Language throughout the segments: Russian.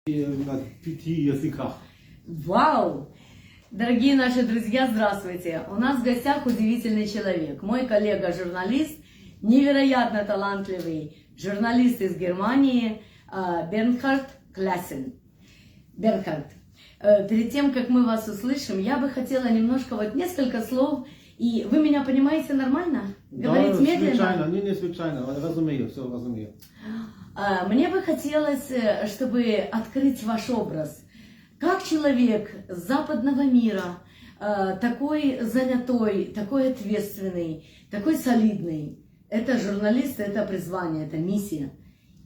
на 5 языках. Вау! Дорогие наши друзья, здравствуйте! У нас в гостях удивительный человек. Мой коллега-журналист, невероятно талантливый журналист из Германии Бернхард Классен. Бернхард, перед тем, как мы вас услышим, я бы хотела немножко, несколько слов, и вы меня понимаете нормально? Говорить медленно? Звичайно, не звичайно, разумею, все разумею. Мне бы хотелось, чтобы открыть ваш образ. Как человек с западного мира, такой занятой, такой ответственный, такой солидный. Это журналист, это призвание, это миссия.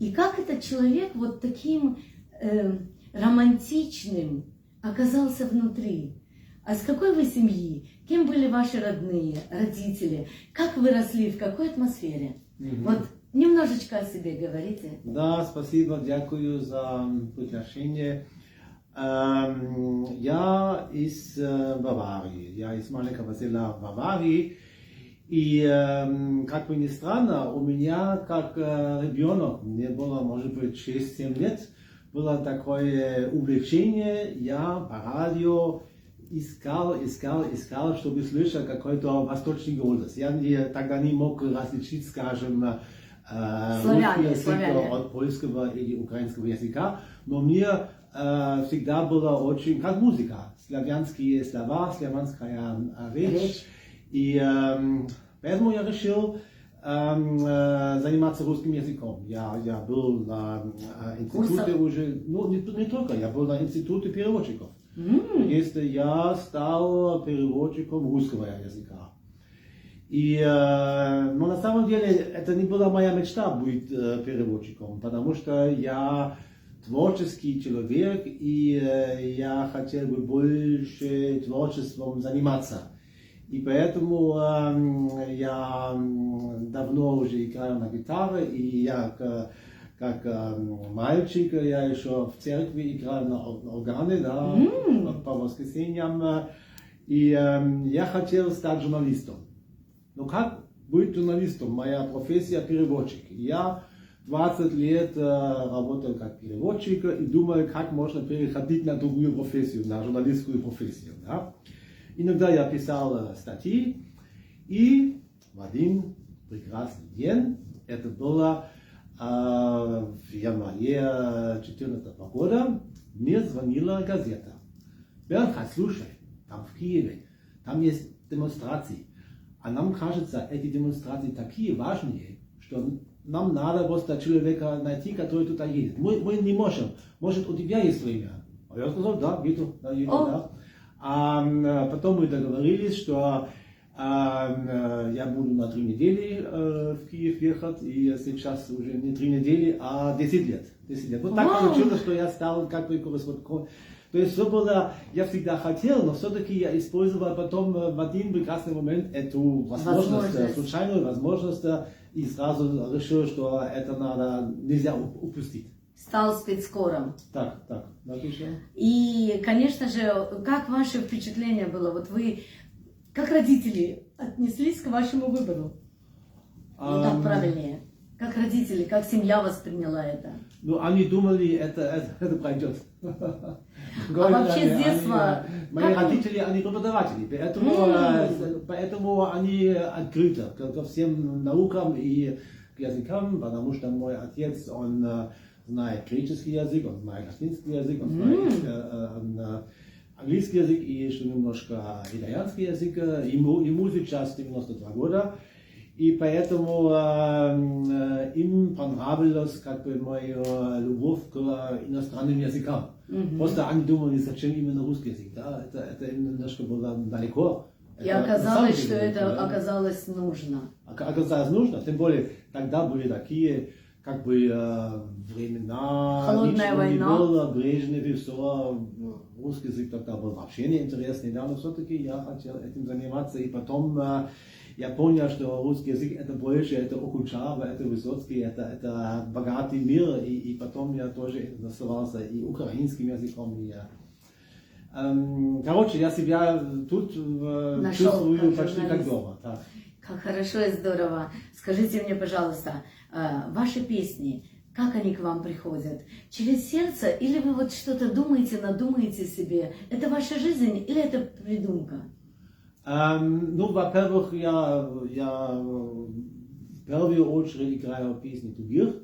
И как этот человек вот таким романтичным оказался внутри? А с какой вы семьи? Кем были ваши родные, родители? Как вы росли, в какой атмосфере? Вот немножечко о себе говорите. Да, спасибо, дякую за приглашение. Я из Баварии, я из маленького села Баварии. И, как бы ни странно, у меня, как ребенок, мне было, может быть, 6-7 лет, было такое увлечение, я по радио искал, чтобы слышать какой-то восточный голос. Я тогда не мог различить, скажем, русский язык от польского или украинского языка, но мне всегда было очень, как музыка, славянские слова, славянская речь. И поэтому я решил заниматься русским языком. Я был на институте уже, ну не только, я был на институте переводчиков. Если я стал переводчиком русского языка. И, но на самом деле это не была моя мечта быть переводчиком, потому что я творческий человек, и я хотел бы больше творчеством заниматься. И поэтому я давно уже играю на гитаре, и я как мальчик, я еще в церкви играю на органе, да, по воскресеньям. И я хотел стать журналистом. Но как быть журналистом? Моя профессия переводчик. Я 20 лет работал как переводчик и думал, как можно переходить на другую профессию, на журналистскую профессию. Да? Иногда я писал статьи, и в один прекрасный день, это было в январе 2014 года, мне звонила газета. Бернхард, слушай, там в Киеве, там есть демонстрации. А нам кажется, эти демонстрации такие важные, что нам надо просто человека найти, который туда едет. Мы не можем. Может, у тебя есть время? А я сказал, да, еду, да. А потом мы договорились, что я буду на 3 недели в Киев ехать, и сейчас уже не 3 недели, а 10 лет. 10 лет. Вот так получилось, что я стал как бы корреспондентом. То есть все было, я всегда хотел, но все-таки я использовал потом в один прекрасный момент эту возможность, случайную возможность, и сразу решил, что это нельзя упустить. Стал спецкором. Так, отлично. И, конечно же, как ваше впечатление было? Вот вы, как родители, отнеслись к вашему выбору? Так правильнее. Как родители, как семья восприняла это? Ну, они думали, это пройдет. Вообще с детства... Мои родители, они преподаватели, поэтому они открыты ко всем наукам и к языкам, потому что мой отец, он знает греческий язык, он знает латинский язык, он знает английский язык и еще немножко итальянский язык. Ему сейчас 92 года. И поэтому им понравилась как бы моя любовь к иностранным языкам. Просто они думали, зачем именно русский язык. Да? Это немножко было далеко. И оказалось, что это оказалось нужно. Оказалось нужно, тем более тогда были такие как бы времена, холодная война. Не было, Брежнев и все, русский язык тогда был вообще неинтересный, да, но все-таки я хотел этим заниматься, и потом я понял, что русский язык это больше, это Окунчава, это Высоцкий, это богатый мир, и потом я тоже интересовался и украинским языком, и короче, я себя тут чувствую почти как дома. Так. Как хорошо и здорово. Скажите мне, пожалуйста, ваши песни, Как они к вам приходят? Через сердце или вы вот что-то думаете, надумаете себе? Это ваша жизнь или это придумка? Ну, во-первых, я в первую очередь играю песни других,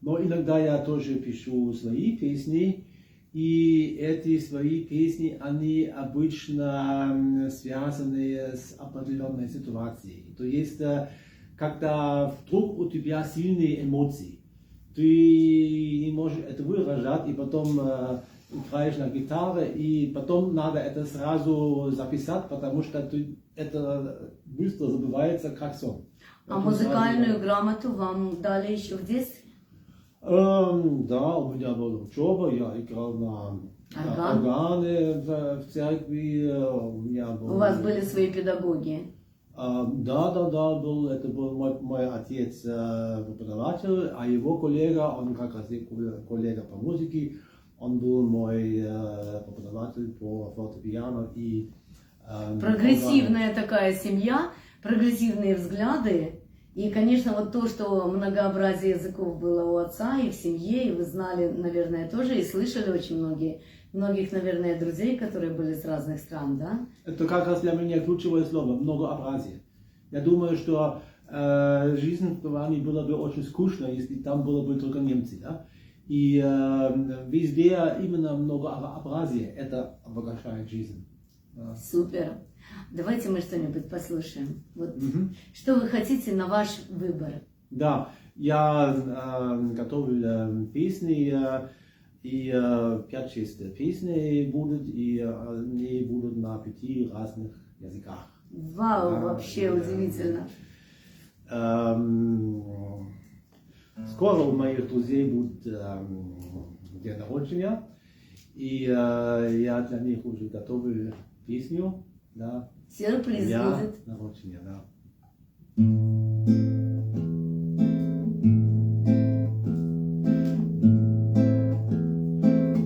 но иногда я тоже пишу свои песни, и эти свои песни, они обычно связаны с определенной ситуацией. То есть, когда вдруг у тебя сильные эмоции, ты не можешь это выражать, и потом играешь на гитаре, и потом надо это сразу записать, потому что это быстро забывается как сон. А музыкальную грамоту вам дали еще в детстве? Да, у меня была учеба, я играл на органы в церкви. У вас были свои педагоги? Да, был, это был мой отец преподаватель, а его коллега, он как раз коллега по музыке, он был мой преподаватель по фортепиано и прогрессивная такая семья, прогрессивные взгляды. И, конечно, вот то, что многообразие языков было у отца и в семье, и вы знали, наверное, тоже, и слышали очень многих, наверное, друзей, которые были с разных стран, да? Это как раз для меня ключевое слово, многообразие. Я думаю, что жизнь в Германии была бы очень скучно, если там было бы только немцы, да? И везде именно многообразие, это обогащает жизнь. Супер. Давайте мы что-нибудь послушаем. Вот, что вы хотите на ваш выбор? Да, я готовил песни, и 5-6 песен будут, и они будут на 5 разных языках. Вау, вообще удивительно. Скоро у моих друзей будет день рождения, и я для них уже готовил песню. Да. Сюрприз будет. Нарочение, да.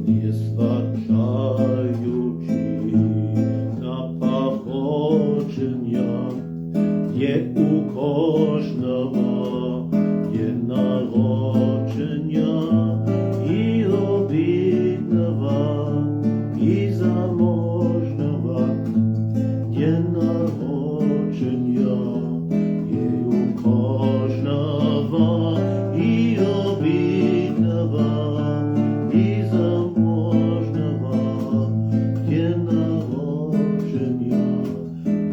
Не зважаючи на походження, є у кожного є народження і обідного, і заможного. День народження є у кожного, і обідного, і заможного. День народження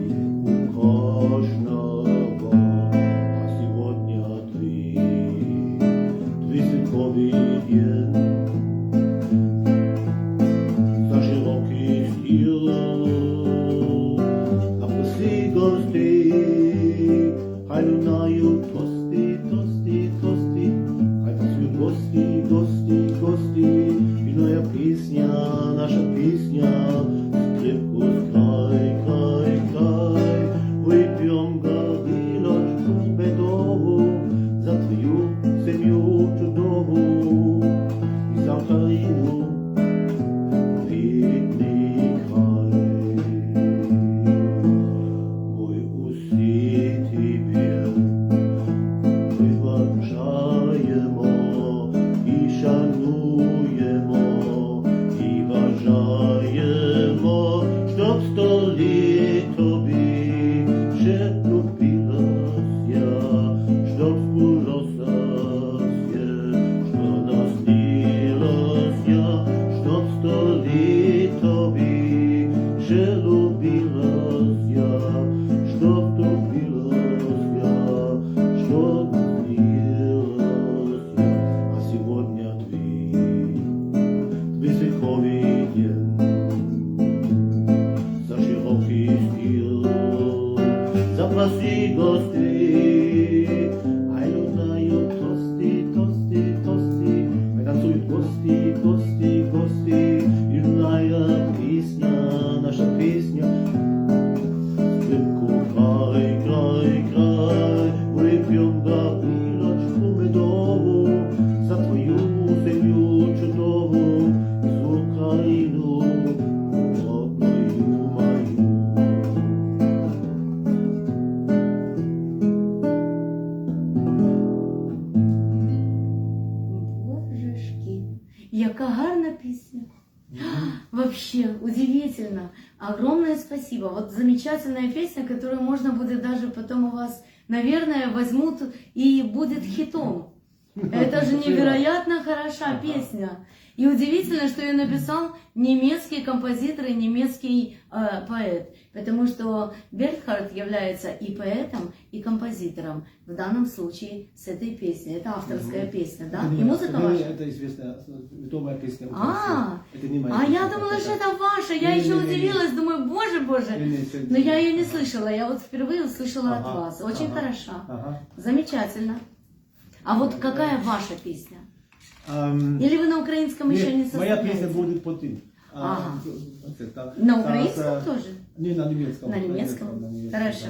є у кожного. А сьогодні твій святковий день. За широкий стіл гости, хай лунають тости, тости, тости, хай танцюють гости, гости, гости, і моя пісня, наша пісня, скрипку край, край, край, вип'єм горілочку медову за твою сім'ю чудову і за Україну рідний край. Чтоб 100 лет тобі ще любилася, чтоб сбылося, что наснилася, песня. Вообще, удивительно. Огромное спасибо. Вот замечательная песня, которую можно будет даже потом у вас, наверное, возьмут и будет хитом. Это же невероятно хороша песня. И удивительно, что ее написал немецкий композитор и немецкий поэт. Потому что Бертхард является и поэтом, и композитором. В данном случае с этой песней. Это авторская песня, да? И музыка ваша? Это известная, ведомая песня. Это не моя а песня, я думала, что это ваша. Я еще удивилась, думаю, боже. Но я ее не слышала. Я вот впервые услышала от вас. Очень хороша. Замечательно. А вот какая ваша песня? Или вы на украинском еще не состоите? Моя песня будет по тем. На украинском тоже? Не, на немецком. На немецком? Хорошо.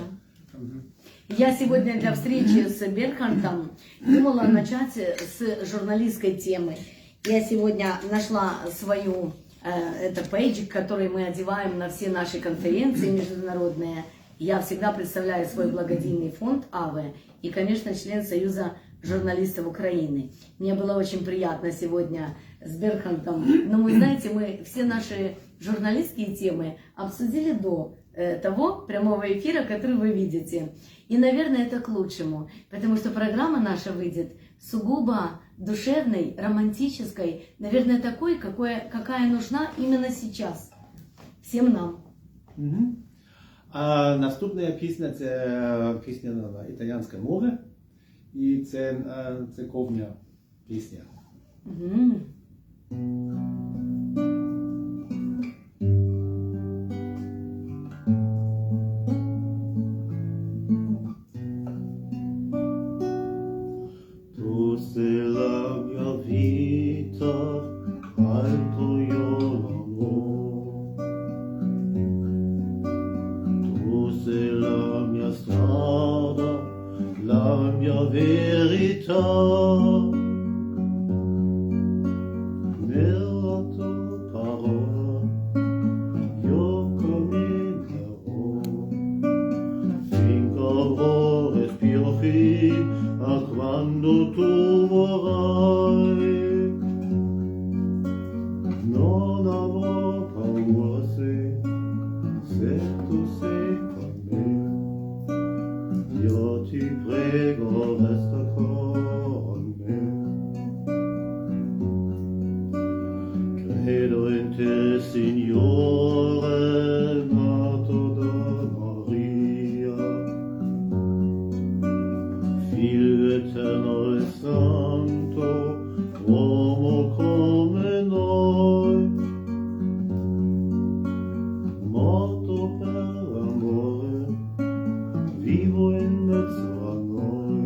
Я сегодня для встречи с Бертхардом думала начать с журналистской темы. Я сегодня нашла свою, это пейджик, который мы одеваем на все наши конференции международные. Я всегда представляю свой благодійный фонд АВЭ и, конечно, член Союза журналистов Украины. Мне было очень приятно сегодня с Бертхардом. Но вы знаете, мы все наши журналистские темы обсудили до того прямого эфира, который вы видите. И, наверное, это к лучшему, потому что программа наша выйдет сугубо душевной, романтической, наверное, такой, какая нужна именно сейчас всем нам. А наступна пісня – це пісня на італійське море. І це церковна пісня. Tu sei la mia vita, altro io non ho. Tu sei la mia strada, la mia verità. Nella tua parola io camminerò, finché avrò respiro fino a quando tu vorrai. Non avrò paura se tu sei con me. Io ti prego, resta con me. Credo in te, Signore, nato da Maria, Figlio eterno e santo, uomo come noi, morto per amore, vivo in mezzo a noi,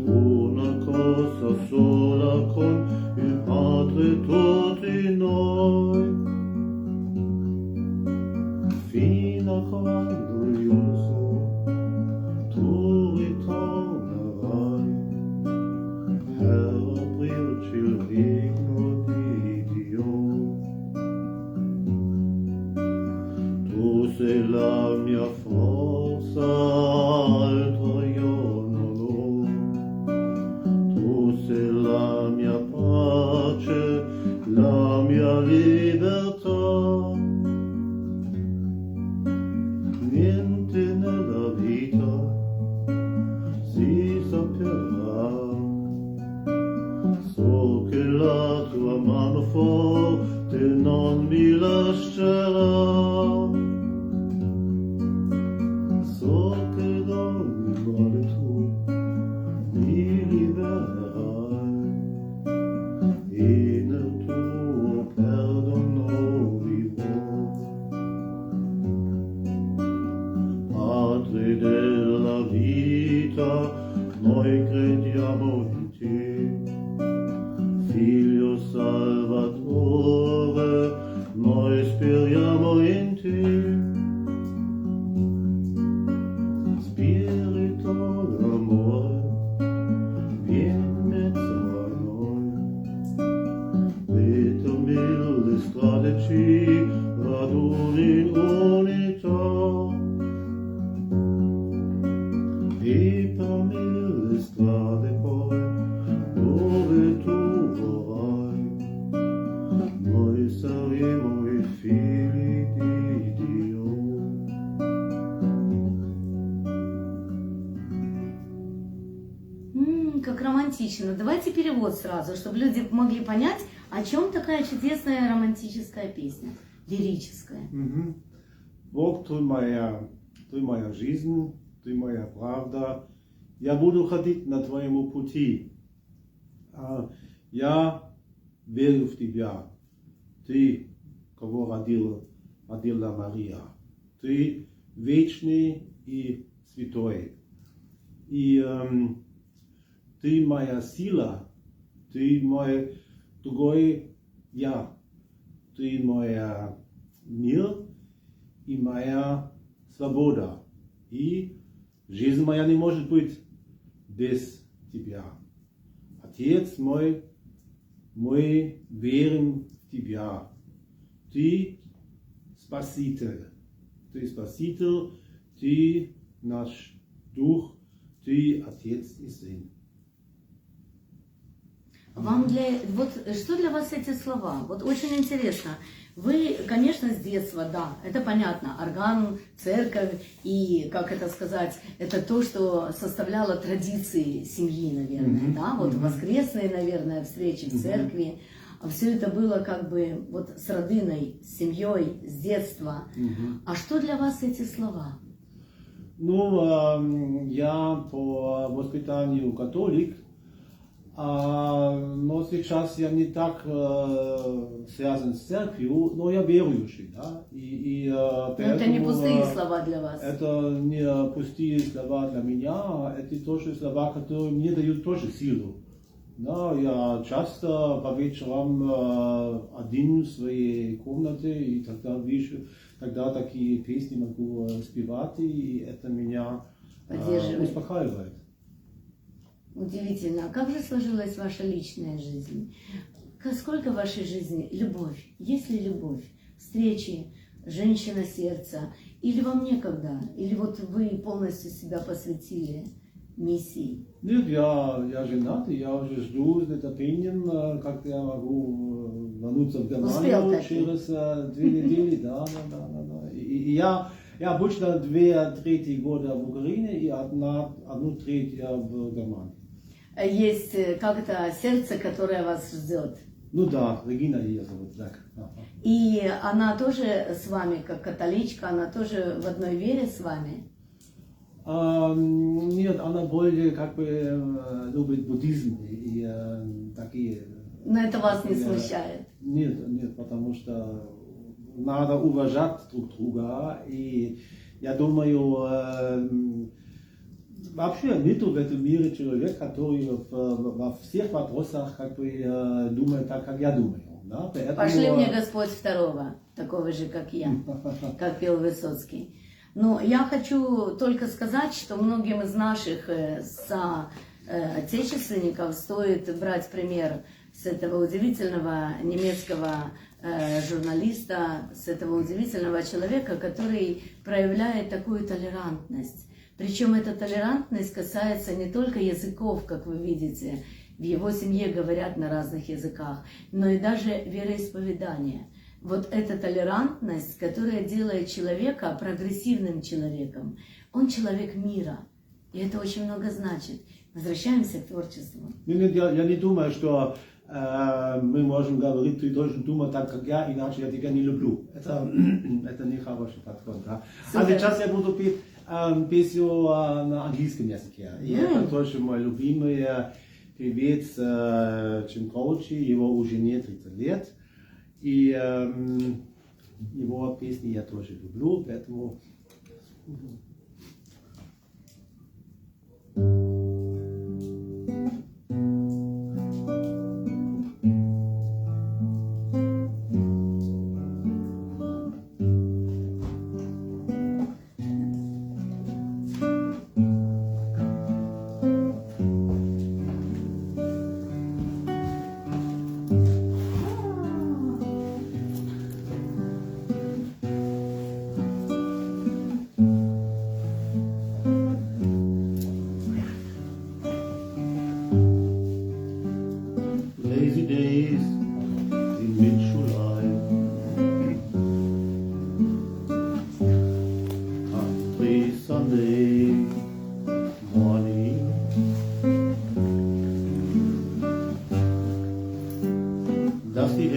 una cosa sola con il Padre tutti noi, fino a quando io so, tu ritornerai, per aprirci il regno di Dio. Tu sei la mia forza, altro io non ho. Tu sei la mia pace, la mia libertà. Niente nella vita si saprà. So che la tua mano forte non mi lascerà. So che da ogni male tu mi libererai e nel tuo perdono vivrò. Padre della vita, noi crediamo in te, Figlio Salvatore, noi speriamo in te. Spirito d'amore, vieni in mezzo a noi, le tue mille strade ci raduni in unità, e per mille strade poi, dove tu vorrai, мой Филиппидио. Как романтично. Давайте перевод сразу, чтобы люди могли понять, о чем такая чудесная романтическая песня, лирическая. Бог, ты моя жизнь, ты моя правда. Я буду ходить на твоему пути. Я верю в тебя. Ты, кого родила Мария. Ты вечный и святой. И ты моя сила. Ты мой другой я. Ты мой мир и моя свобода. И жизнь моя не может быть без тебя. Отец мой, мы верим в тебя. Ты Спаситель. Ты Спаситель, ты наш Дух, ты Отец и Сын. Вот что для вас эти слова? Вот очень интересно. Вы, конечно, с детства, да, это понятно, орган, церковь и, как это сказать, это то, что составляло традиции семьи, наверное, да, вот воскресные, наверное, встречи в церкви. Все это было как бы вот с родиной, с семьей, с детства. А что для вас эти слова? Ну, я по воспитанию католик, но сейчас я не так связан с церковью, но я верующий, да. Но это не пустые слова для вас. Это не пустые слова для меня, это тоже слова, которые мне дают тоже силу. Да, я часто по вечерам один в своей комнате, и тогда вижу, тогда такие песни могу спевать, и это меня успокаивает. Удивительно. А как же сложилась ваша личная жизнь? Сколько в вашей жизни любовь? Есть ли любовь? Встречи, женщина сердца? Или вам некогда? Или вот вы полностью себя посвятили миссии? Нет, я женат, и я уже жду с нетерпением, как я могу вернуться в Германию через 2 недели. Да. И я обычно 2/3 года в Украине и 1/3 в Германии. Есть как-то сердце, которое вас ждет. Ну да, Регина ее зовут, так. И она тоже с вами, как католичка, она тоже в одной вере с вами? Нет, она более как бы любит буддизм и такие. Но это вас не смущает? Нет, потому что надо уважать друг друга, и я думаю, вообще нету в этом мире человека, который во всех вопросах как бы думает так, как я думаю. Да? Поэтому... Пошли мне Господь второго, такого же, как я, как пел Высоцкий. Но я хочу только сказать, что многим из наших соотечественников стоит брать пример с этого удивительного немецкого журналиста, с этого удивительного человека, который проявляет такую толерантность. Причем эта толерантность касается не только языков, как вы видите, в его семье говорят на разных языках, но и даже вероисповедания. Вот эта толерантность, которая делает человека прогрессивным человеком. Он человек мира. И это очень много значит. Возвращаемся к творчеству. Нет, я не думаю, что мы можем говорить, ты должен думать так, как я, иначе я тебя не люблю. Это не хороший подход. Да? А сейчас я буду петь песню на английском языке. И это тоже мой любимый певец Jim Croce, его уже не 30 лет. И его песни я тоже люблю, поэтому...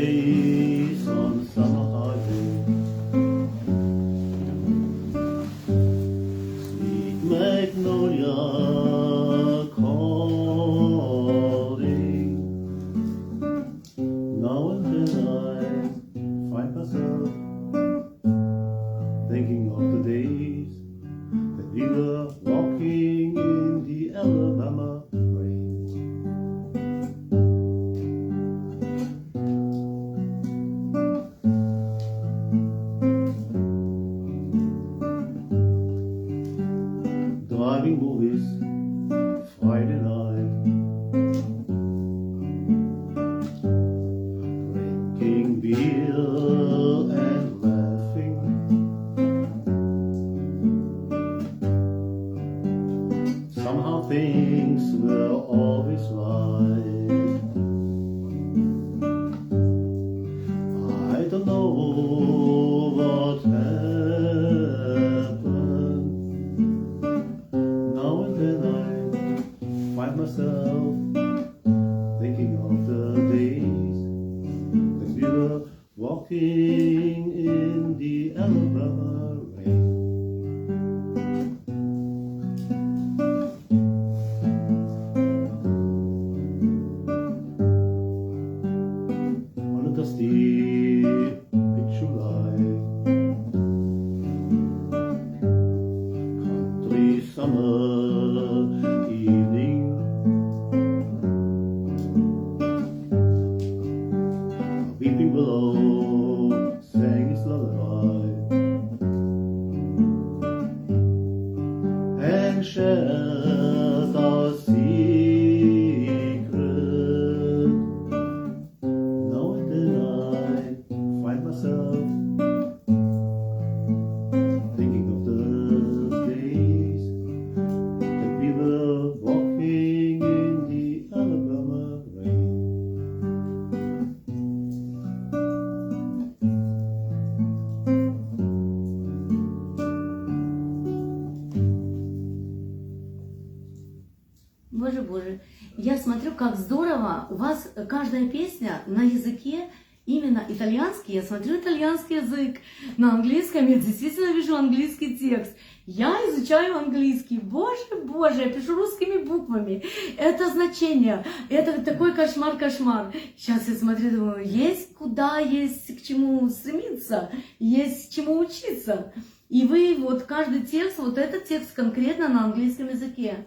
days on summer highway. Sweet magnolia calling. Now and then I find myself thinking of the days that we were walking in the Alabama rain. Driving movies Friday night, drinking beer and laughing. Somehow things were always right. I don't know what happened. Now and then I find myself thinking of the days that we were walking in the Alabama rain. On a dusty picture light, country summer evening, a weeping willow sang its lullaby and shared our secret. Now and then I find myself thinking of the days that we were walking in the Alabama rain. Боже, я смотрю, как здорово, у вас каждая песня на языке именно итальянский, я смотрю итальянский язык, на английском я действительно вижу английский текст. Я изучаю английский, боже, я пишу русскими буквами, это значение, это такой кошмар. Сейчас я смотрю, думаю, есть куда, есть к чему стремиться, есть чему учиться. И вы вот каждый текст, вот этот текст конкретно на английском языке.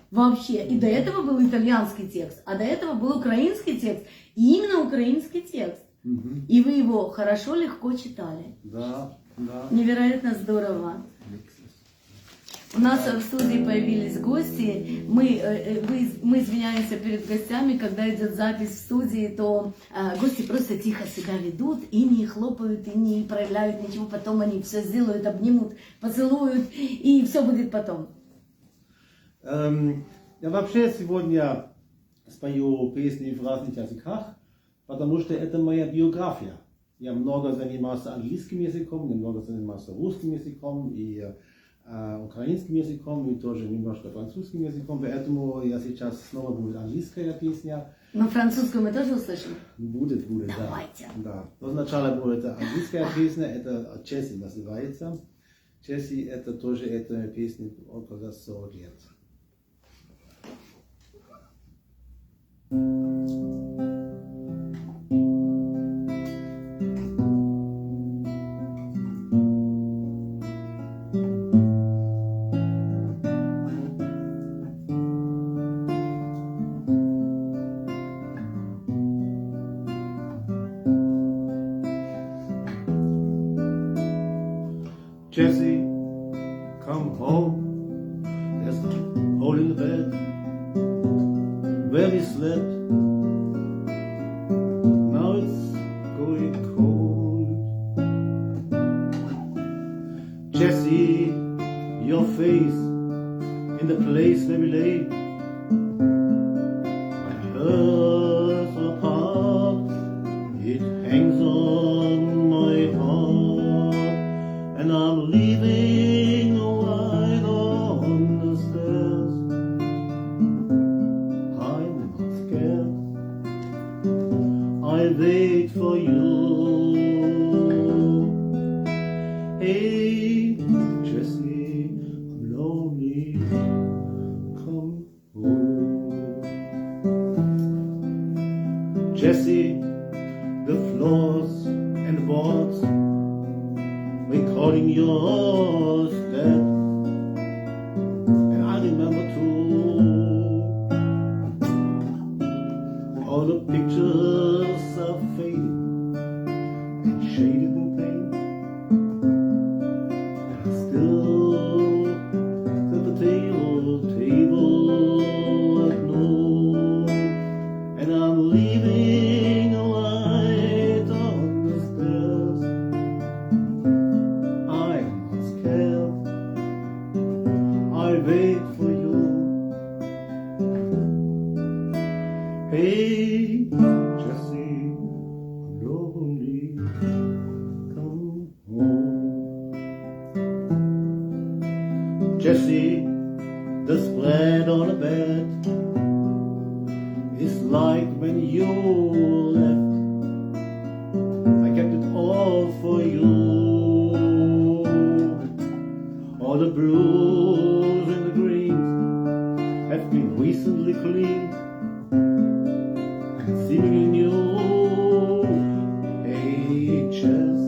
Вообще. И до этого был итальянский текст, а до этого был украинский текст. И именно украинский текст. И вы его хорошо, легко читали. Да. Невероятно здорово. У нас в студии появились гости. Мы извиняемся перед гостями, когда идет запись в студии, то гости просто тихо себя ведут и не хлопают, и не проявляют ничего. Потом они все сделают, обнимут, поцелуют, и все будет потом. Я вообще сегодня спою песни в разных языках, потому что это моя биография. Я много занимался английским языком, немного занимался русским языком и украинским языком, и тоже немножко французским языком, поэтому я сейчас снова будет английская песня. Но французскую мы тоже услышим? Будет, Давайте. Да. Но сначала будет английская песня, это Чеси называется. Чеси это тоже эта песня около 40 лет. Jesse, come home. There's a hole in the bed where we slept. Now it's going cold. Jesse, your face in the place where we lay. My hurts apart, it hangs on my heart. And I'm leaving right on the stairs. I'm not scared. I wait for you. Hey, Jesse, I'm lonely. Come home. Jesse, the floors and the boards recording your step. And I remember too, all the pictures are fading and shaded in paint. And still at the table at noon, and I'm leaving a light on the stairs. I'm not scared, I wait for you. Hey, Jesse, I'm lonely, come home. Jesse, the spread on the bed is like when you left. I kept it all for you. All the blues and the greens have been recently cleaned and seemingly new. Hey, Jess,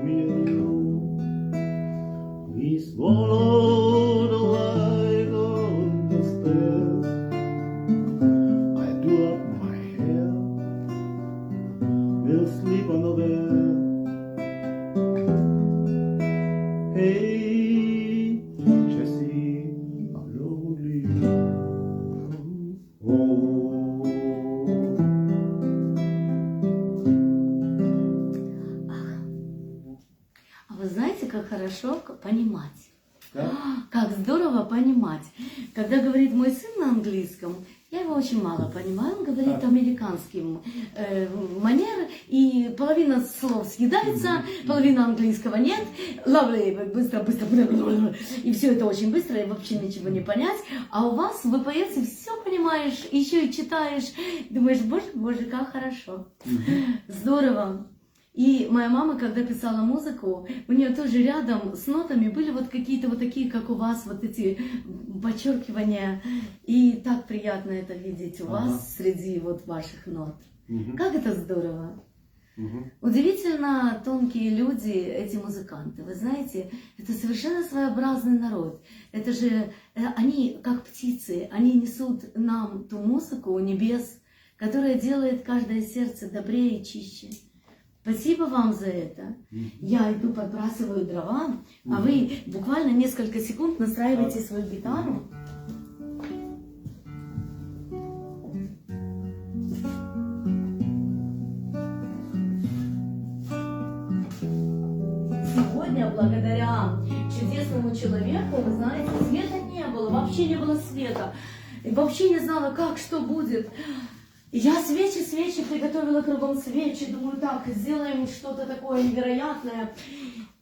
me and you, we swallow the light on the stairs. I do up my hair, we'll sleep on the bed. Hey, Jesse, I'm lonely. Oh. А вы знаете, как хорошо понимать? Да? Как здорово понимать. Когда говорит мой сын на английском, я его очень мало понимаю. Он говорит американским манер, и половина слов съедается, половина английского нет. Lovely, быстро, быстро, и все это очень быстро, и вообще ничего не понять. А у вас, вы поэты, все понимаешь, еще и читаешь. Думаешь, боже, боже, как хорошо. Здорово. И моя мама, когда писала музыку, у нее тоже рядом с нотами были вот какие-то вот такие, как у вас, вот эти подчеркивания. И так приятно это видеть у вас среди вот ваших нот. Как это здорово! Удивительно тонкие люди, эти музыканты. Вы знаете, это совершенно своеобразный народ. Это же они как птицы, они несут нам ту музыку у небес, которая делает каждое сердце добрее и чище. Спасибо вам за это. Я иду подбрасываю дрова, а вы буквально несколько секунд настраиваете свою гитару. Сегодня, благодаря чудесному человеку, вы знаете, света не было, вообще не было света. И вообще не знала, как, что будет. Я свечи приготовила кругом свечи, думаю, так, сделаем что-то такое невероятное.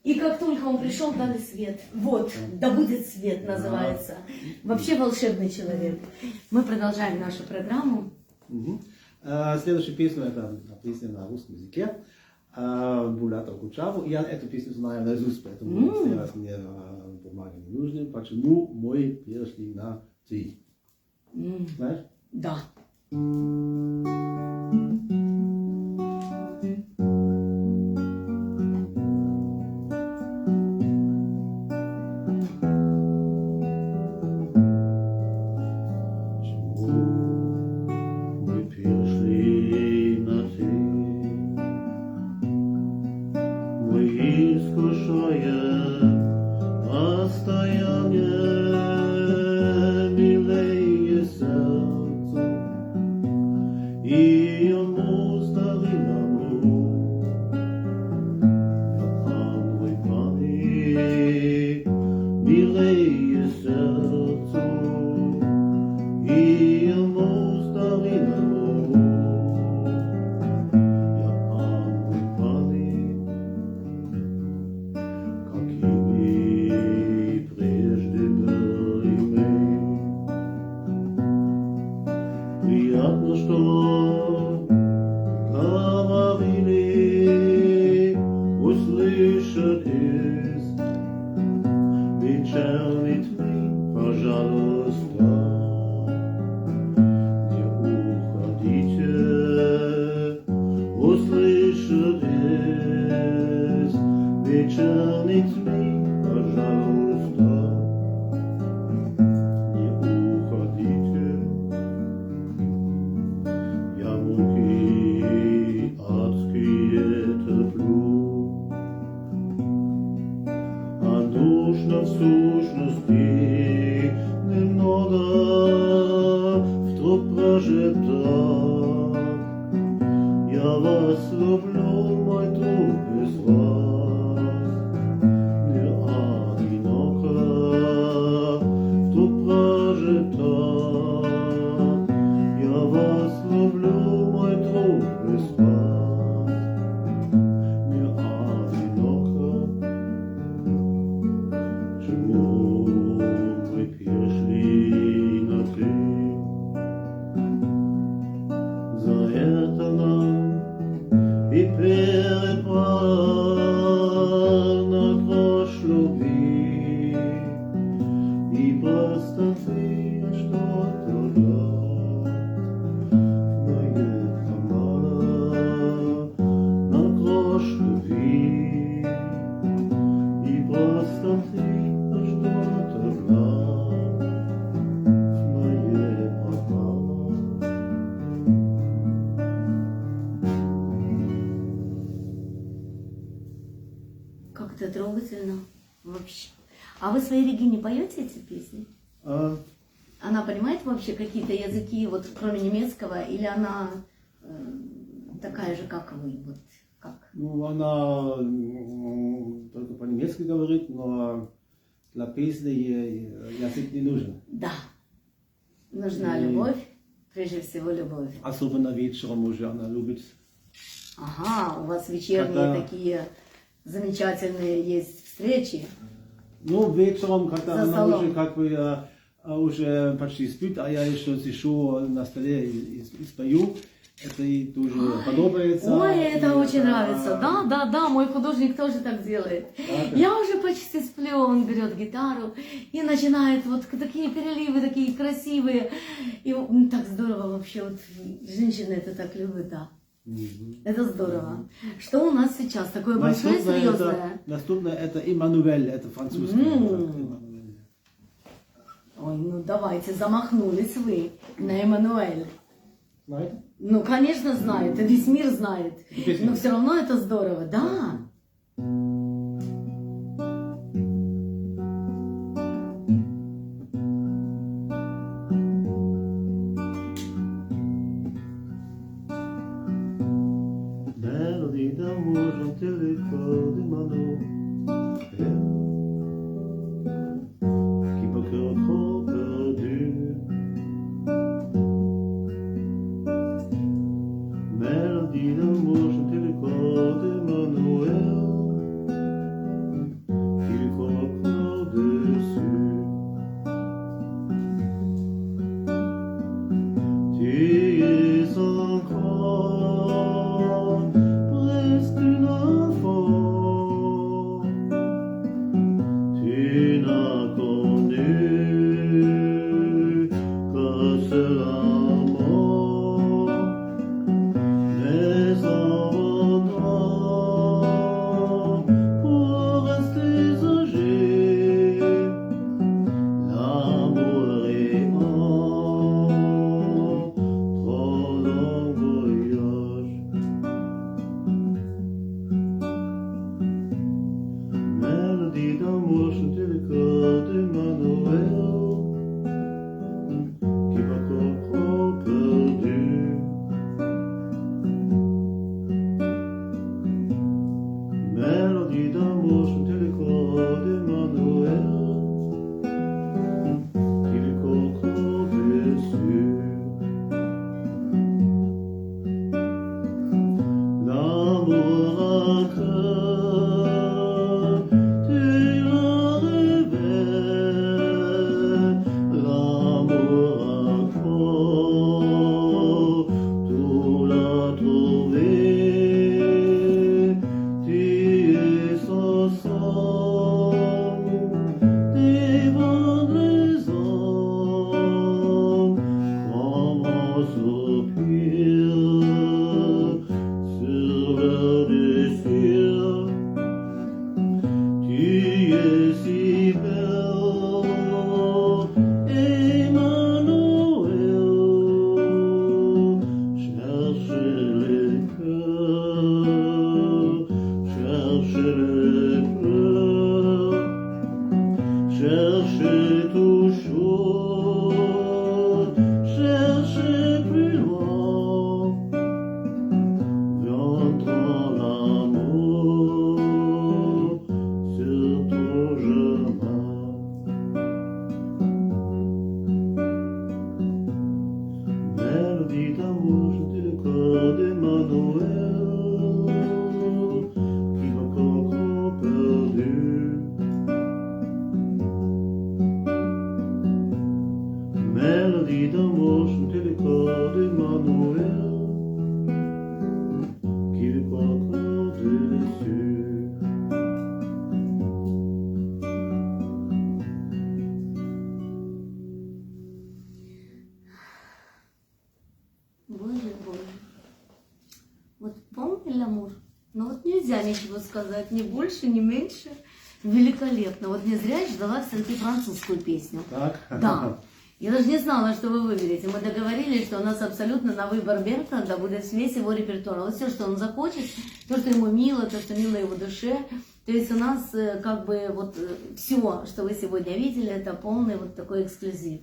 И как только он пришел, дали свет. Вот, да будет свет называется. Вообще волшебный человек. Мы продолжаем нашу программу. Следующая песня, это песня на русском языке. Булата Кучаву. Я эту песню знаю наизусть, поэтому сейчас мне бумаги не нужны. Почему мы перешли на ты? Знаешь? Да. Какими прежде но в сущности немного вдруг прожито. Я вас люблю, мой друг, без вас не одиноко вдруг прожито. Я вас люблю, мой друг, без вас не одиноко. Чему мы перешли на ты? За это нам и перепал на грош любви, и простоты что-то это мало на грош любви, и простоты что-то пропало. Как это трогательно вообще. А вы своей Регине поете эти песни? Она понимает вообще какие-то языки, вот кроме немецкого, или она такая же, как вы? Вот, как? Ну, она только по-немецки говорит, но для песни ей язык не нужен. Да. Нужна любовь, прежде всего любовь. Особенно вечером уже она любит. Ага, у вас вечерние Когда- такие замечательные есть встречи. Ну, вечером, когда За она столом. уже как бы уже почти спит, а я еще сижу на столе и спою, это ей тоже подобается. Ой, это И очень нравится. Да, мой художник тоже так делает. Так. Я уже почти сплю, он берет гитару и начинает вот такие переливы, такие красивые. И так здорово вообще, вот женщины это так любят, да. Мгм. Это здорово. Что у нас сейчас? Такое большое, серьезное? Наступное это Эммануэль, это французский. Эммануэль. Ой, ну давайте, замахнулись вы на Эммануэль. Знаете? Ну, конечно, знает, и весь мир знает. Весь мир. Но все равно это здорово, да. Perdu d'amour, je te l'école de Mano. Qui peut que trop perdu. Mélodie d'amour, je te l'école de Manuel. Qui lui court encore dessus. Tu es encore presque une enfant. нельзя ничего сказать, ни больше, ни меньше. Великолепно. Вот не зря я ждала все-таки французскую песню. Так? Да. Я даже не знала, что вы выберете. Мы договорились, что у нас абсолютно на выбор Бертолда будет весь его репертуар. Вот все, что он захочет, то, что ему мило, то, что мило его душе. То есть у нас как бы вот все, что вы сегодня видели, это полный вот такой эксклюзив.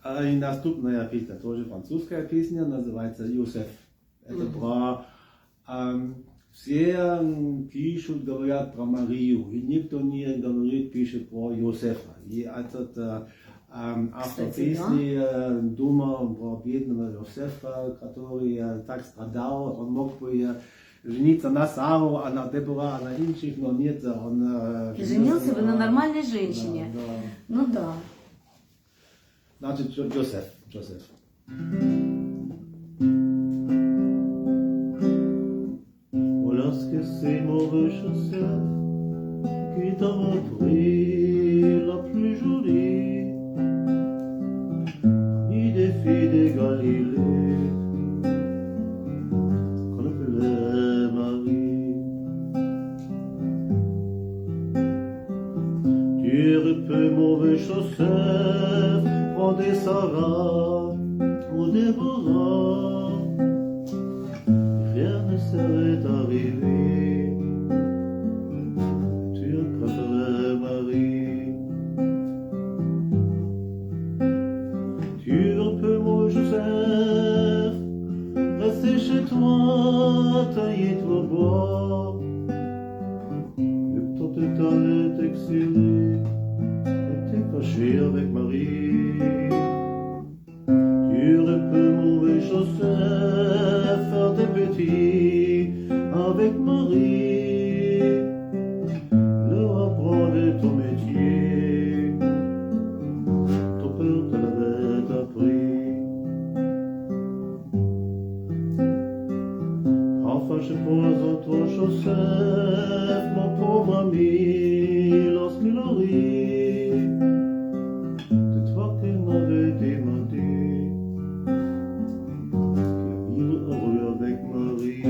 И наступная песня, тоже французская песня, называется «Йосеф». Это про... все пишут, говорят про Марию, и никто не говорит, пишет про Йосефа. И этот автор песни думал про бедного Йосефа, который так страдал, он мог бы жениться на Сару, а на Дебора, а на Инших, но нет, он... Женился бы на нормальной женщине. Да, да. Ну да. Значит, Joseph. Lorsque ces mauvais chasseurs qui t'ont pris la plus jolie, ni des filles de Galilée, qu'on appelait Marie. Tu es peu mauvais chasseur, prends des Sarah ou des Bora, rien ne serait arrivé. Tu as préféré Marie. Tu es un peu mauvais Joseph, rester chez toi, tailler ton bois. Le temps est allé t'exiler, et t'es caché avec Marie. Tu aurais pu mauvais Joseph, faire des petits avec Marie, leur apprendre ton métier, ton père te l'avait appris. Enfin je pense à toi Joseph, mon pauvre ami, lorsqu'il arrive, c'est toi qui m'avais demandé qu'il vivre heureux avec Marie.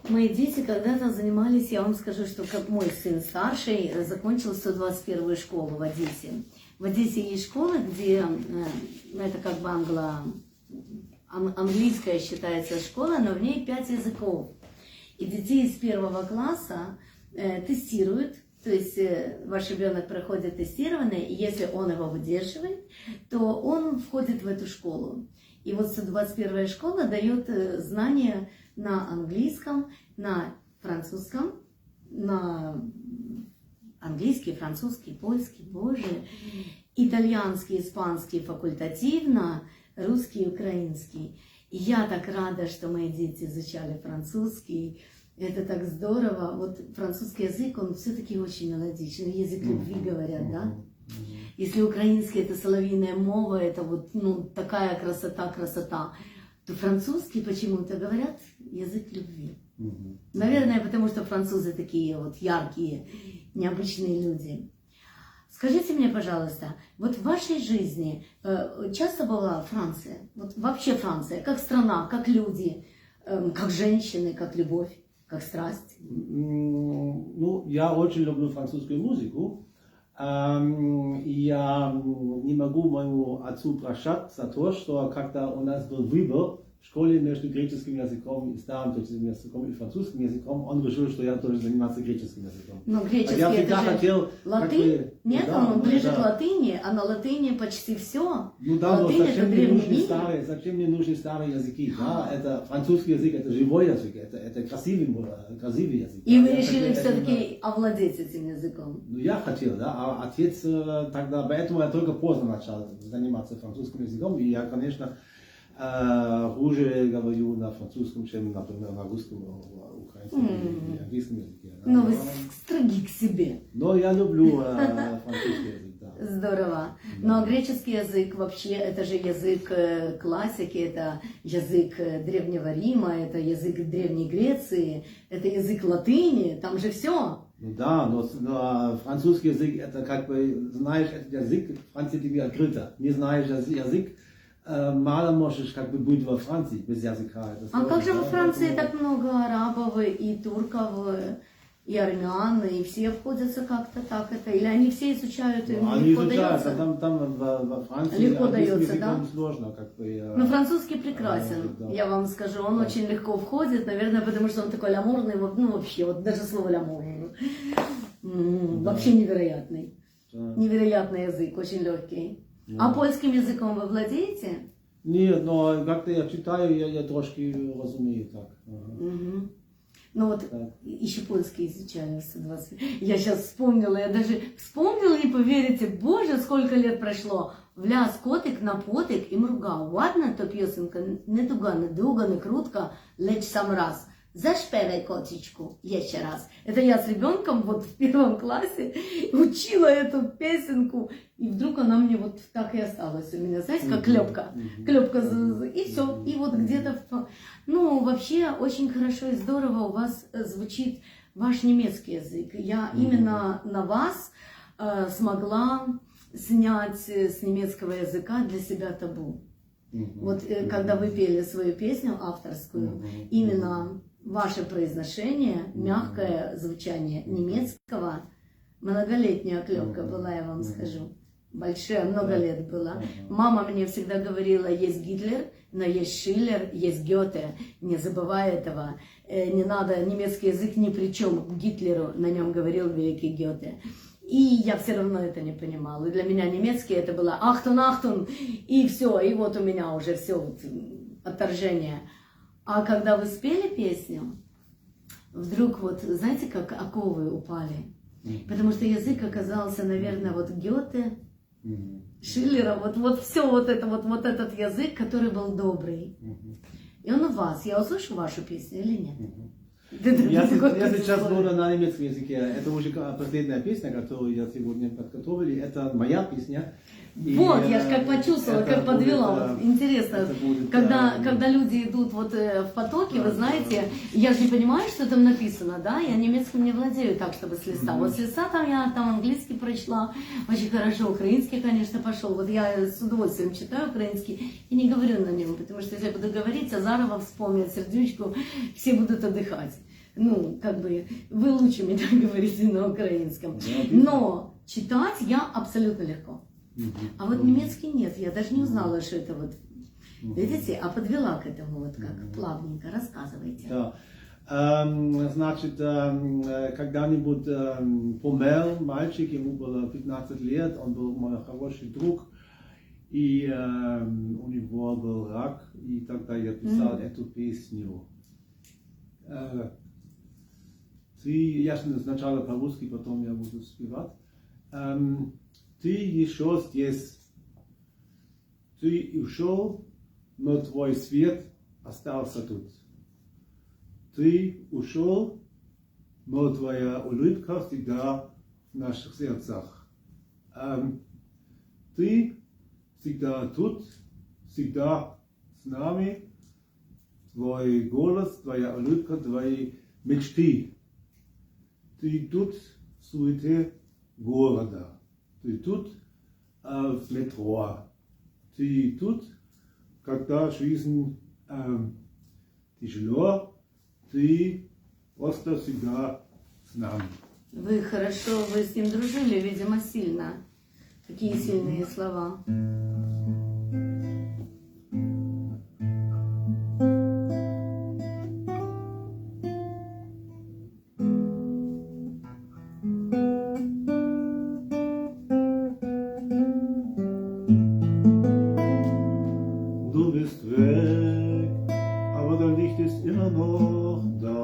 Мои дети когда-то занимались, я вам скажу, что как мой сын старший закончил 121-ю школу в Одессе. В Одессе есть школа, где это как бы английская считается школа, но в ней 5 языков. И детей из 1 класса тестируют, то есть ваш ребенок проходит тестирование, и если он его выдерживает, то он входит в эту школу. И вот 121-я школа дает знания на английском, на французском, на английский, французский, польский, боже, итальянский, испанский факультативно, русский, украинский. И я так рада, что мои дети изучали французский. Это так здорово. Вот французский язык, он все-таки очень мелодичный. Язык любви, говорят, да? Если украинский это соловьиная мова, это вот такая красота, то французский почему-то говорят язык любви. Наверное, потому что французы такие вот яркие, необычные люди. Скажите мне, пожалуйста, вот в вашей жизни часто была Франция? Вот вообще Франция, как страна, как люди, как женщины, как любовь, как страсть? Ну, я очень люблю французскую музыку. Я не могу моему отцу прощать за то, что когда у нас был выбор в школе между греческим языком и старым греческим языком и французским языком, он решил, что я должен заниматься греческим языком. Но греческий я это же хотел, латынь? Нет, да, он ближе да. к латыни, а на латыни почти все. Ну да, но латынь это древний мир. зачем мне нужны старые языки? Да? Это французский язык, это живой язык, это красивый язык. И да? вы Я решили хотел все-таки овладеть этим языком? Ну, я хотел, да, а отец тогда, поэтому я только поздно начал заниматься французским языком, и я, конечно, хуже говорю на французском, чем, например, на русском, украинском и английском языке. Да. Ну, вы строги к себе. Но я люблю французский язык, да. Здорово. Ну, а греческий язык вообще, это же язык классики, это язык Древнего Рима, это язык Древней Греции, это язык латыни, там же все. Ну да, но французский язык это как бы знаешь этот язык, Франция тебе открыта. Не знаешь язык, мало можешь как бы быть во Франции без языка. Это А сложно, как же да, во Франции поэтому- так много арабов и турков, и армян, и все обходятся как-то так это? Или они все изучают, и Ну, они легко изучают, дается? а там во Франции Легко английским дается, языком да? сложно, как бы. Ну, французский прекрасен, Да. я вам скажу, он очень легко входит, наверное, потому что он такой лямурный, вот, ну вообще, вот даже слово лямурный. Вообще невероятный. Да. Невероятный язык, очень легкий. А польским языком вы владеете? Нет, но как-то я читаю, я трошки разумею так. Ага. Мгм. Ну вот, Так. еще польский изучали в 120. Я сейчас вспомнила, я даже вспомнила, не поверите, боже, сколько лет прошло. Вляз котик на потик і мругав. Ладна то пісенька, не туга, не дуга, не крутка, лечь сам раз. Зашпевай котичку еще раз. Это я с ребенком вот в 1 классе учила эту песенку, и вдруг она мне вот так и осталась у меня, знаете, как клепка. Клепка, и все. И вот где-то, ну, вообще очень хорошо и здорово у вас звучит ваш немецкий язык. Я именно на вас смогла снять с немецкого языка для себя табу. Вот когда вы пели свою песню авторскую, именно ваше произношение, мягкое звучание немецкого, многолетняя клепка была, я вам скажу. Большая, много лет была. Мама мне всегда говорила, есть Гитлер, но есть Шиллер, есть Гёте. Не забывай этого. Не надо, немецкий язык ни при чем к Гитлеру, на нем говорил великий Гёте. И я все равно это не понимала. И для меня немецкий это было «Ахтун, ахтун», и все, и вот у меня уже все вот, отторжение. А когда вы спели песню, вдруг вот, знаете, как оковы упали. Потому что язык оказался, наверное, вот Гёте, Шиллера, вот все вот это, вот этот язык, который был добрый. И он у вас. Я услышу вашу песню или нет? Я сейчас буду на немецком языке. Это уже последняя песня, которую я сегодня подготовили. Это моя песня. Вот, я же как почувствовала, как подвела. Вот, интересно, когда люди идут вот в потоке, вы знаете, я же не понимаю, что там написано, да? Я немецким не владею так, чтобы с листа. Вот с листа там я там английский прочла, очень хорошо, украинский, конечно, пошел. Вот я с удовольствием читаю украинский и не говорю на нем, потому что если я буду говорить, Азарова вспомнит, Сердючку, все будут отдыхать. Ну, как бы, вы лучше меня говорите на украинском. Но читать я абсолютно легко. А вот немецкий нет, я даже не узнала, что это вот, видите, а подвела к этому вот как, плавненько, рассказывайте. Да. Значит, когда-нибудь помер мальчик, ему было 15 лет, он был мой хороший друг, и у него был рак, и тогда я писал эту песню. Я сначала по-русски, потом я буду спевать. Ты еще здесь, ты ушел, но твой свет остался тут. Ты ушел, но твоя улыбка всегда в наших сердцах. Ты всегда тут, всегда с нами. Твой голос, твоя улыбка, твои мечты. Ты тут в суете города. Ты тут в метро. Ты тут, когда жизнь тяжело, ты просто всегда с нами. Вы хорошо, вы с ним дружили, видимо, сильно. Какие сильные слова. Du bist weg, aber dein Licht ist immer noch da.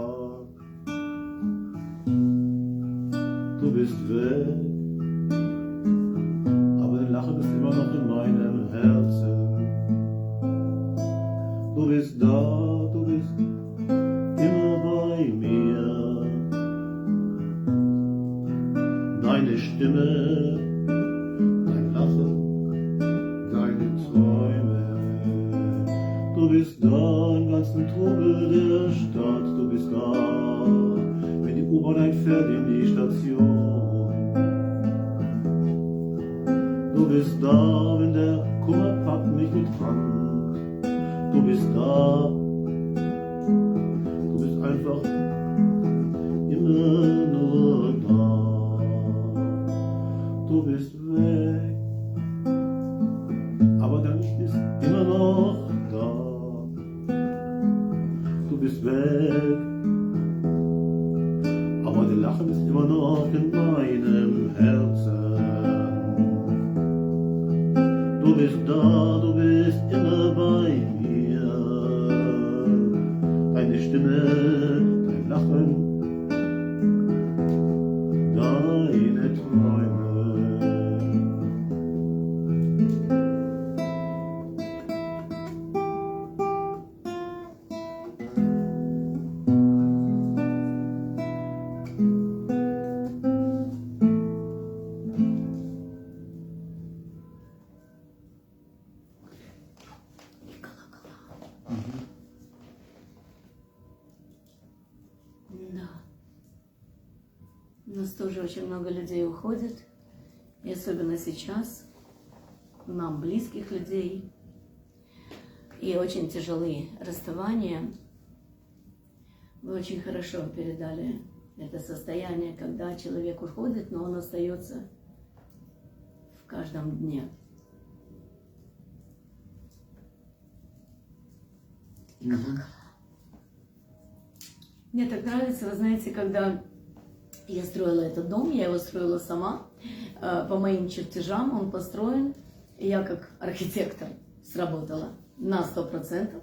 Du bist weg, aber dein Lachen ist immer noch in meinem Herzen. Du bist da, du bist immer bei mir. Deine Stimme, dein Lachen, deine Träume. Du bist da im ganzen Trubel der Stadt, du bist da wenn die U-Bahn einfährt in die Station. Du bist da, wenn der Kummer packt mich mit Hand. Du bist da, du bist einfach immer nur da. Du bist weg, aber dein Licht ist immer noch da. Du bist weg, aber dein Lachen ist immer noch in meinem Herzen. Du bist da, du bist immer bei mir. Deine Stimme, dein Lachen, deine Träume. Да. У нас тоже очень много людей уходит, и особенно сейчас, нам близких людей, и очень тяжелые расставания. Вы очень хорошо передали это состояние, когда человек уходит, но он остается в каждом дне. Мне так нравится, вы знаете, когда я строила этот дом, я его строила сама, по моим чертежам он построен, и я как архитектор сработала на 100%.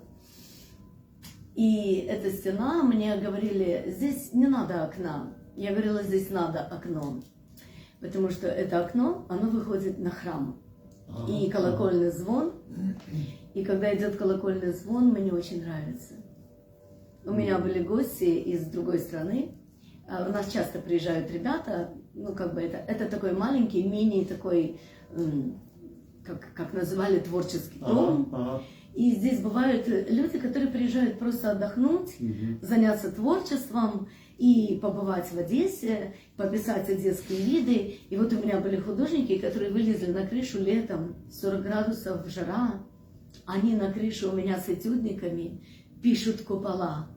И эта стена, мне говорили, здесь не надо окна. Я говорила, здесь надо окно, потому что это окно, оно выходит на храм. И колокольный звон, и когда идет колокольный звон, мне очень нравится. У меня были гости из другой страны. У нас часто приезжают ребята, ну как бы это такой маленький, мини такой, как называли, творческий дом. И здесь бывают люди, которые приезжают просто отдохнуть, заняться творчеством и побывать в Одессе, пописать одесские виды. И вот у меня были художники, которые вылезли на крышу летом, 40 градусов жара. Они на крыше у меня с этюдниками пишут купола.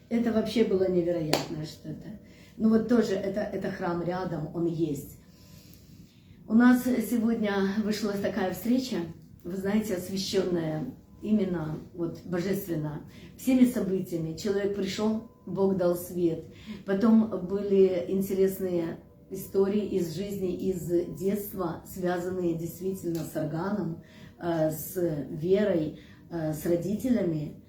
Это вообще было невероятное что-то. Ну вот тоже это храм рядом, он есть. У нас сегодня вышла такая встреча, вы знаете, освященная именно вот божественно, всеми событиями. Человек пришел, Бог дал свет. Потом были интересные истории из жизни, из детства, связанные действительно с органом, с верой, с родителями,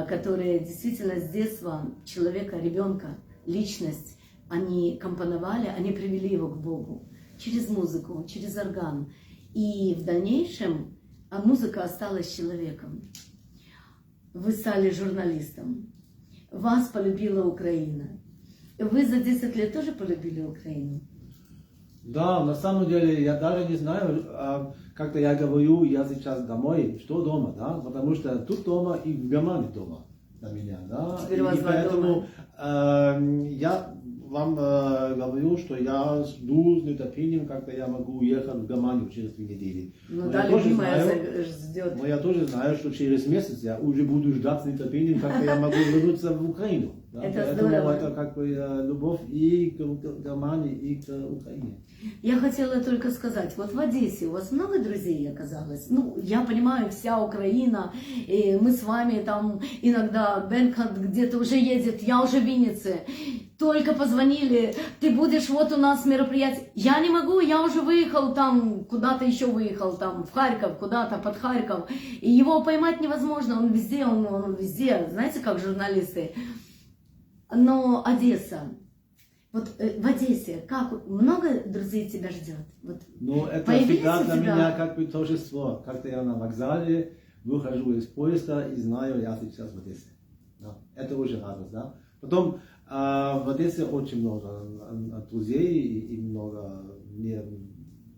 которые действительно с детства человека, ребенка, личность, они компоновали, они привели его к Богу через музыку, через орган. И в дальнейшем музыка осталась с человеком. Вы стали журналистом. Вас полюбила Украина. Вы за 10 лет тоже полюбили Украину? Да, на самом деле я даже не знаю, как-то я говорю, я сейчас домой, что дома, да, потому что тут дома и в Германии дома для меня, да. Теперь у вас и поэтому я вам говорю, что я жду с нетерпением, как-то я могу уехать в Германию через 2 недели. Ну Но да, я любимая знаю, ждет. но я тоже знаю, что через месяц я уже буду ждать с нетерпением, как я могу вернуться в Украину. Да? Это Поэтому здорово. это как бы любовь и к Германии, и к Украине. Я хотела только сказать, вот в Одессе у вас много друзей оказалось? Ну, я понимаю, вся Украина, и мы с вами там иногда, Бенхард где-то уже едет, я уже в Виннице. Только позвонили, ты будешь вот у нас мероприятие. Я не могу, я уже выехал там, куда-то еще выехал, там в Харьков, куда-то под Харьков. И его поймать невозможно, он везде, он везде, знаете, как журналисты. Но Одесса, вот в Одессе, как много друзей тебя ждет? Вот, Ну, это появились всегда у для тебя? меня как бы торжество. Как-то я на вокзале выхожу из поезда и знаю, я сейчас в Одессе. Да. Это очень радость, да. Потом в Одессе очень много друзей и много мне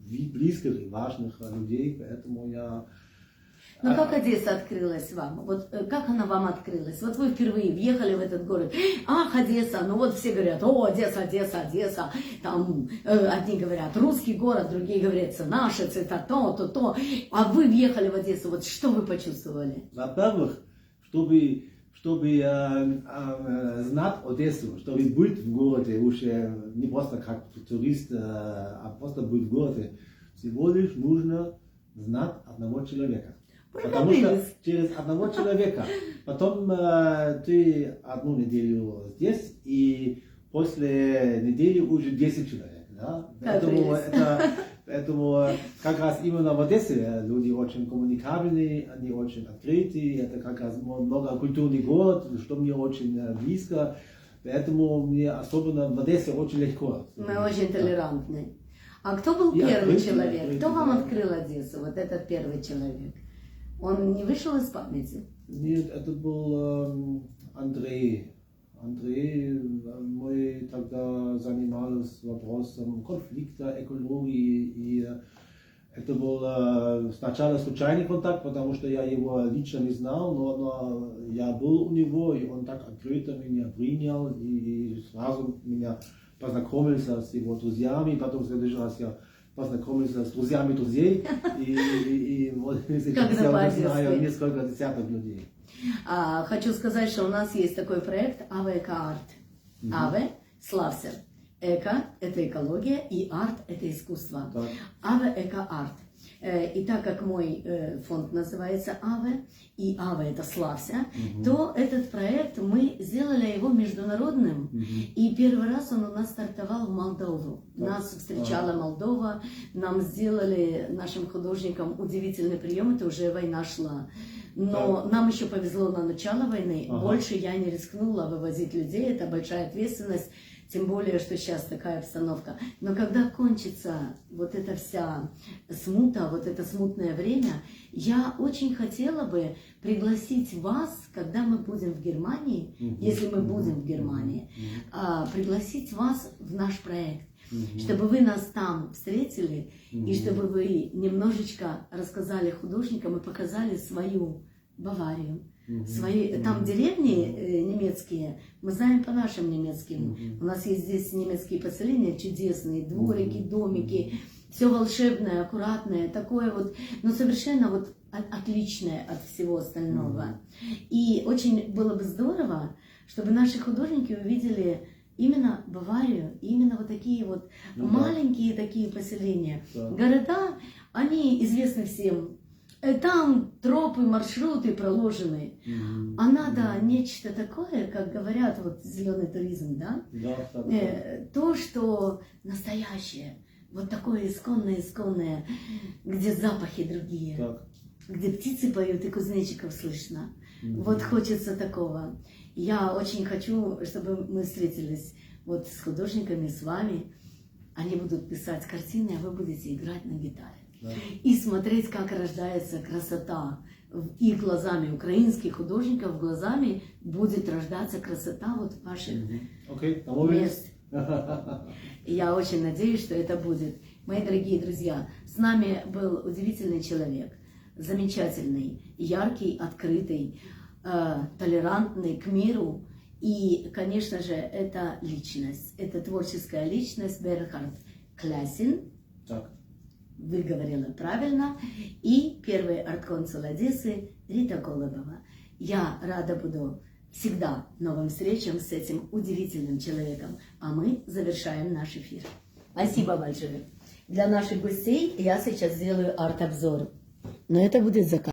близких и важных людей, поэтому я Ну как Одесса открылась вам? Вот как она вам открылась? Вот вы впервые въехали в этот город. Ах, Одесса. Ну вот все говорят, о, Одесса, Одесса, Одесса. Там одни говорят, русский город, другие говорят, это наше, это то. А вы въехали в Одессу. Вот что вы почувствовали? Во-первых, чтобы знать Одессу, чтобы быть в городе, уже не просто как турист, а просто быть в городе, всего лишь нужно знать одного человека. Потому что через одного человека потом ты одну неделю здесь, и после недели уже 10 человек. Да? Поэтому как раз именно в Одессе люди очень коммуникабельные, они очень открытые, это как раз многокультурный город, что мне очень близко. Поэтому мне особенно в Одессе очень легко. Мы очень толерантны. А кто был первый человек? Кто вам открыл Одессу? Вот этот первый человек. Он не вышел из памяти? Нет, это был Андрей. Андрей, мы тогда занимались вопросом конфликта, экологии. И это был сначала случайный контакт, потому что я его лично не знал, но я был у него, и он так открыто меня принял, и сразу меня познакомился с его друзьями. Потом в следующий раз я познакомился с друзьями друзей, и вот сейчас я знаю несколько десятков людей. Хочу сказать, что у нас есть такой проект АВЭ Эко-Арт. АВЭ – славься. Эко – это экология, и арт – это искусство. АВЭ Эко-Арт. И так как мой фонд называется АВЭ, и АВЭ это славься, то этот проект мы сделали его международным. И первый раз он у нас стартовал в Молдову. Нас встречала Молдова, нам сделали, нашим художникам, удивительный прием, это уже война шла. Но нам еще повезло на начало войны, больше я не рискнула вывозить людей, это большая ответственность. Тем более, что сейчас такая обстановка. Но когда кончится вот эта вся смута, вот это смутное время, я очень хотела бы пригласить вас, когда мы будем в Германии, если мы будем в Германии, пригласить вас в наш проект, чтобы вы нас там встретили, и чтобы вы немножечко рассказали художникам и показали свою Баварию. Там деревни немецкие, мы знаем по нашим немецким. У нас есть здесь немецкие поселения чудесные, дворики, домики, все волшебное, аккуратное, такое вот, но совершенно вот отличное от всего остального. И очень было бы здорово, чтобы наши художники увидели именно Баварию, именно вот такие вот маленькие такие поселения. Города, они известны всем. Там тропы, маршруты проложены, а надо нечто такое, как говорят, вот зеленый туризм, да? То, что настоящее, вот такое исконное, где запахи другие, где птицы поют и кузнечиков слышно. Вот хочется такого. Я очень хочу, чтобы мы встретились вот с художниками, с вами. Они будут писать картины, а вы будете играть на гитаре. И смотреть, как рождается красота. Их глазами, украинских художников глазами будет рождаться красота вот в ваших мест. Я очень надеюсь, что это будет. Мои дорогие друзья, с нами был удивительный человек, замечательный, яркий, открытый, толерантный к миру. И, конечно же, это личность, это творческая личность Берхард Клясин. Выговорила правильно. И первый арт-консул Одессы Рита Голубова. Я рада буду всегда новым встречам с этим удивительным человеком. А мы завершаем наш эфир. Спасибо большое. Для наших гостей я сейчас сделаю арт-обзор. Но это будет заказ.